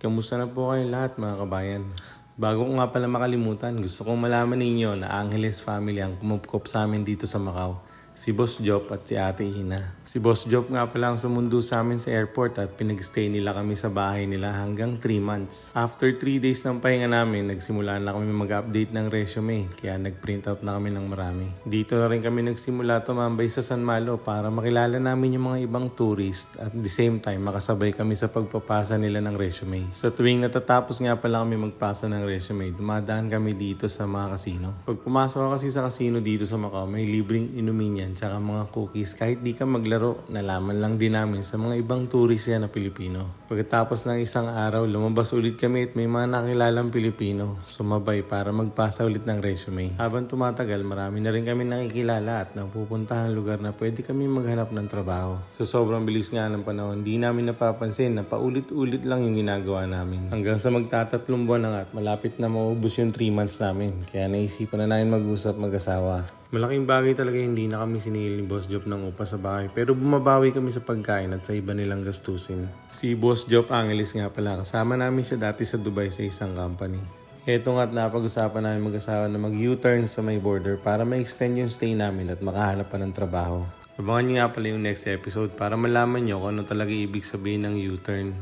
Kamusta na po kayong lahat mga kabayan? Bago ko nga pala makalimutan, gusto kong malaman ninyo na Angeles family ang kumupkop sa amin dito sa Macau. Si Boss Job at si Ate Ina. Si Boss Job nga pala ang sumundo sa amin sa airport at pinag-stay nila kami sa bahay nila hanggang 3 months. After 3 days ng pahinga namin, nagsimula na kami mag-update ng resume kaya nag-print out na kami ng marami. Dito na rin kami nagsimula tumambay sa San Malo para makilala namin yung mga ibang tourist at the same time makasabay kami sa pagpapasa nila ng resume. Sa tuwing natatapos nga pala kami magpasa ng resume, dumadaan kami dito sa mga casino. Pag pumasok ka kasi sa casino dito sa Macau, may libreng inumin yan tsaka mga cookies. Kahit di ka maglaro, nalaman lang din namin sa mga ibang tourist yan na Pilipino. Pagkatapos ng isang araw, lumabas ulit kami at may mga nakilalang Pilipino sumabay para magpasa ulit ng resume. Habang tumatagal, marami na rin kami nakikilala at napupuntahan lugar na pwede kami maghanap ng trabaho. Sa sobrang bilis nga ng panahon, di namin napapansin na paulit-ulit lang yung ginagawa namin. Hanggang sa magtatatlong buwan na nga at malapit na maubos yung 3 months namin. Kaya naisipan na namin mag-usap mag-asawa. Malaking bagay talaga hindi na kami siningil ni Boss Job ng upa sa bahay pero bumabawi kami sa pagkain at sa iba nilang gastusin. Si Boss Job Angeles nga pala, kasama namin siya dati sa Dubai sa isang company. Ito nga't napag-usapan namin mag-asawa na mag-U-turn sa may border para ma-extend yung stay namin at makahanap pa ng trabaho. Abangan niyo nga pala yung next episode para malaman niyo kung ano talaga ibig sabihin ng U-turn.